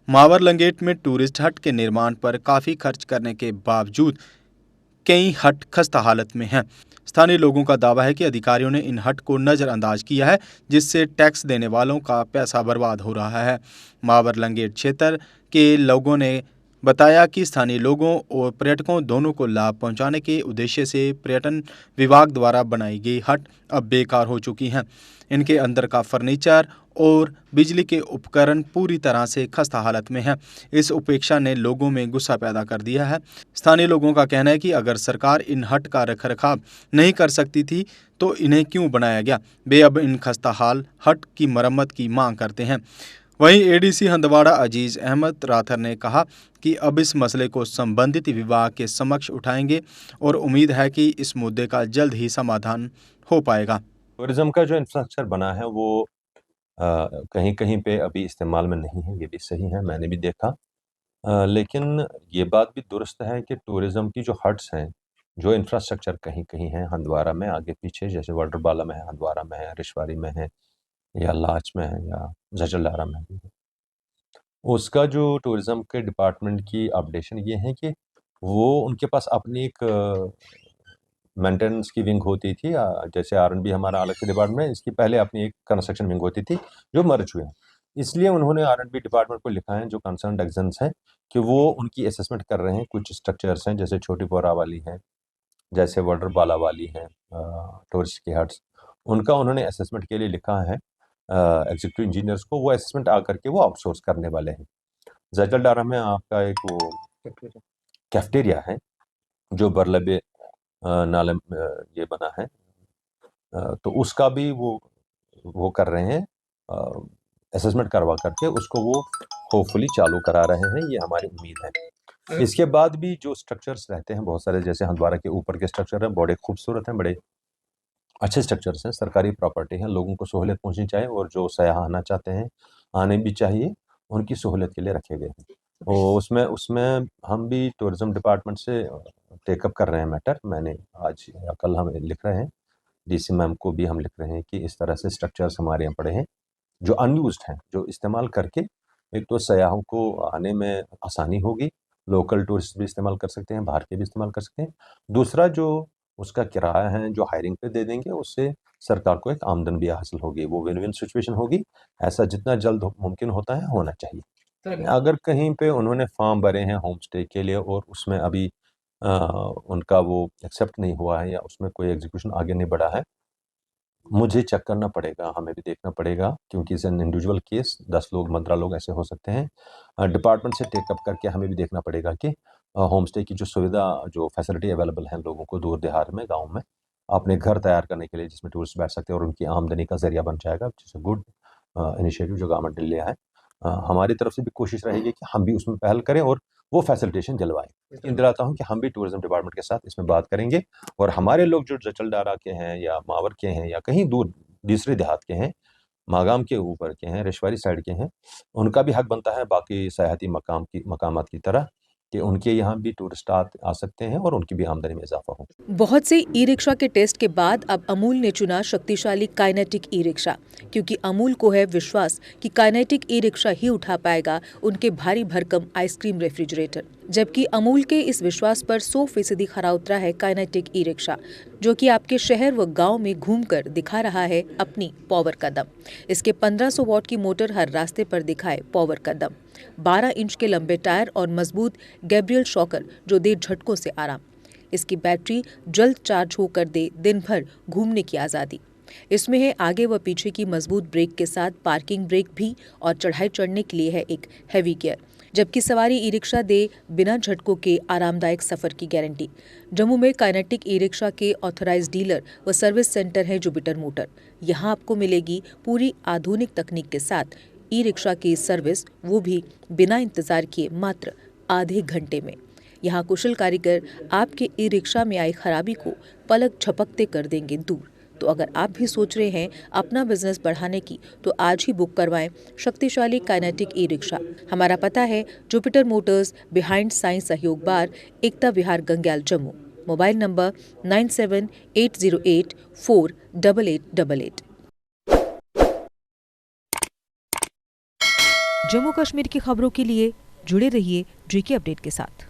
मावर लंगेट में टूरिस्ट हट के निर्माण पर काफी खर्च करने के बावजूद कई हट खस्ता हालत में हैं। स्थानीय लोगों का दावा है कि अधिकारियों ने इन हट को नजरअंदाज किया है, जिससे टैक्स देने वालों का पैसा बर्बाद हो रहा है। मावर लंगेट क्षेत्र के लोगों ने बताया कि स्थानीय लोगों और पर्यटकों दोनों को लाभ पहुंचाने के उद्देश्य से पर्यटन विभाग द्वारा बनाई गई हट अब बेकार हो चुकी हैं। इनके अंदर का फर्नीचर और बिजली के उपकरण पूरी तरह से खस्ता हालत में हैं। इस उपेक्षा ने लोगों में गुस्सा पैदा कर दिया है। स्थानीय लोगों का कहना है कि अगर सरकार इन हट का रखरखाव नहीं कर सकती थी तो इन्हें क्यों बनाया गया। वे अब इन खस्ता हाल हट की मरम्मत की मांग करते हैं। वहीं एडीसी हंदवाड़ा अजीज अहमद राथर ने कहा कि अब इस मसले को संबंधित विभाग के समक्ष उठाएंगे और उम्मीद है कि इस मुद्दे का जल्द ही समाधान हो पाएगा। टूरिज्म का जो इंफ्रास्ट्रक्चर बना है वो कहीं कहीं पे अभी इस्तेमाल में नहीं है, ये भी सही है, मैंने भी देखा। लेकिन ये बात भी दुरुस्त है कि टूरिज्म की जो हट्स हैं, जो इंफ्रास्ट्रक्चर कहीं कहीं है हंदवाड़ा में आगे पीछे, जैसे वाटरबाला में है, हंदवाड़ा में है, रिशवारी में है, या लाच में है, या जजलदारा में भी है। उसका जो टूरिज्म के डिपार्टमेंट की अपडेशन ये है कि वो उनके पास अपनी एक मेंटेनेंस की विंग होती थी, जैसे आर&बी हमारा अलग से डिपार्टमेंट है, इसकी पहले अपनी एक कंस्ट्रक्शन विंग होती थी जो मर्ज हुए हैं। इसलिए उन्होंने आर&बी डिपार्टमेंट को लिखा है, जो कंसर्न्ड एग्जेंट्स हैं, कि वो उनकी असेसमेंट कर रहे हैं। कुछ स्ट्रक्चर्स हैं जैसे छोटी पोरा वाली है, जैसे वाटरबाला वाली है, टूरिस्ट की हट्स, उनका उन्होंने असेसमेंट के लिए लिखा है एग्जीक्यूटिव इंजीनियर्स को। वो असेसमेंट आकर के वो आउटसोर्स करने वाले हैं। जजलदारा में आपका एक वो कैफ्टेरिया है जो बरलबे नाले ये बना है, तो उसका भी वो कर रहे हैं, असेसमेंट करवा करके उसको वो होपफुली चालू करा रहे हैं, ये हमारी उम्मीद है। इसके बाद भी जो स्ट्रक्चर्स रहते हैं बहुत सारे, जैसे हंदवाड़ा के ऊपर के स्ट्रक्चर हैं, बड़े खूबसूरत हैं, बड़े अच्छे स्ट्रक्चर्स हैं, सरकारी प्रॉपर्टी हैं, लोगों को सहूलियत पहुंचनी चाहिए, और जो सयाह आना चाहते हैं आने भी चाहिए, उनकी सहूलियत के लिए रखे गए हैं। और उसमें उसमें हम भी टूरिज्म डिपार्टमेंट से टेकअप कर रहे हैं मैटर। मैंने आज या कल हम लिख रहे हैं, डीसी मैम को भी हम लिख रहे हैं कि इस तरह से स्ट्रक्चर्स हमारे यहाँ पड़े हैं जो अनयूज्ड हैं, जो इस्तेमाल करके एक तो सयाहों को आने में आसानी होगी, लोकल टूरिस्ट भी इस्तेमाल कर सकते हैं, बाहर के भी इस्तेमाल कर सकते हैं। दूसरा जो उसका किराया है जो हायरिंग पे दे देंगे, उससे सरकार को एक आमदन भी हासिल होगी, वो विन विन सिचुएशन होगी। ऐसा जितना जल्द मुमकिन होता है होना चाहिए। अगर कहीं पे उन्होंने फॉर्म भरे हैं होम स्टे के लिए और उसमें अभी उनका वो एक्सेप्ट नहीं हुआ है या उसमें कोई एग्जीक्यूशन आगे नहीं बढ़ा है, मुझे चेक करना पड़ेगा, हमें भी देखना पड़ेगा, क्योंकि इट्स एन इंडिविजुअल केस, 10 लोग 15 लोग ऐसे हो सकते हैं। डिपार्टमेंट से टेकअप करके हमें भी देखना पड़ेगा कि होम स्टे की जो सुविधा, जो फैसिलिटी अवेलेबल है लोगों को दूर देहात में, गाँव में, अपने घर तैयार करने के लिए जिसमें टूरिस्ट बैठ सकते हैं और उनकी आमदनी का ज़रिया बन जाएगा, which is a good initiative जो गवर्नमेंट ने लिया है। हमारी तरफ से भी कोशिश रहेगी कि हम भी उसमें पहल करें और वो फैसिलिटेशन दिलवाएँ। यकीन दिलाता हूँ कि हम भी टूरिज़्म डिपार्टमेंट के साथ इसमें बात करेंगे, और हमारे लोग जो जचलदारा के हैं या मावर के हैं या कहीं दूर दूसरे देहात के हैं, मागाम के ऊपर के हैं, रेशवारी साइड के हैं, उनका भी हक बनता है बाकी सयाहती मकामात की तरह, कि उनके यहाँ भी टूरिस्ट आ सकते हैं और उनकी भी आमदनी में इजाफा हो। बहुत से ई रिक्शा के टेस्ट के बाद अब अमूल ने चुना शक्तिशाली काइनेटिक ई रिक्शा, क्योंकि अमूल को है विश्वास कि काइनेटिक ई रिक्शा ही उठा पाएगा उनके भारी भरकम आइसक्रीम रेफ्रिजरेटर। जबकि अमूल के इस विश्वास पर 100% खरा उतरा है काइनेटिक ई रिक्शा, जो कि आपके शहर व गांव में घूमकर दिखा रहा है अपनी पावर का दम। इसके 1500 वॉट की मोटर हर रास्ते पर दिखाए पावर का दम, 12 इंच के लंबे टायर और मजबूत गैब्रियल शॉकर जो दे झटकों से आराम। इसकी बैटरी जल्द चार्ज होकर दे दिन भर घूमने की आज़ादी। इसमें है आगे व पीछे की मजबूत ब्रेक के साथ पार्किंग ब्रेक भी, और चढ़ाई चढ़ने के लिए है एक हैवी गियर। जबकि सवारी ई रिक्शा दे बिना झटकों के आरामदायक सफर की गारंटी। जम्मू में काइनेटिक ई रिक्शा के ऑथराइज्ड डीलर व सर्विस सेंटर है जुपिटर मोटर। यहाँ आपको मिलेगी पूरी आधुनिक तकनीक के साथ ई रिक्शा की सर्विस, वो भी बिना इंतजार किए मात्र आधे घंटे में। यहाँ कुशल कारीगर आपके ई रिक्शा में आई खराबी को पलक झपकते कर देंगे दूर। तो अगर आप भी सोच रहे हैं अपना बिजनेस बढ़ाने की, तो आज ही बुक करवाएं शक्तिशाली काइनेटिक ई रिक्शा। हमारा पता है जुपिटर मोटर्स, बिहाइंड साइंस सहयोग bar, Ekta Vihar, Gangyal, Jammu. Mobile number 9780848888। Jammu Kashmir की खबरों के लिए जुड़े रहिए JK अपडेट के साथ।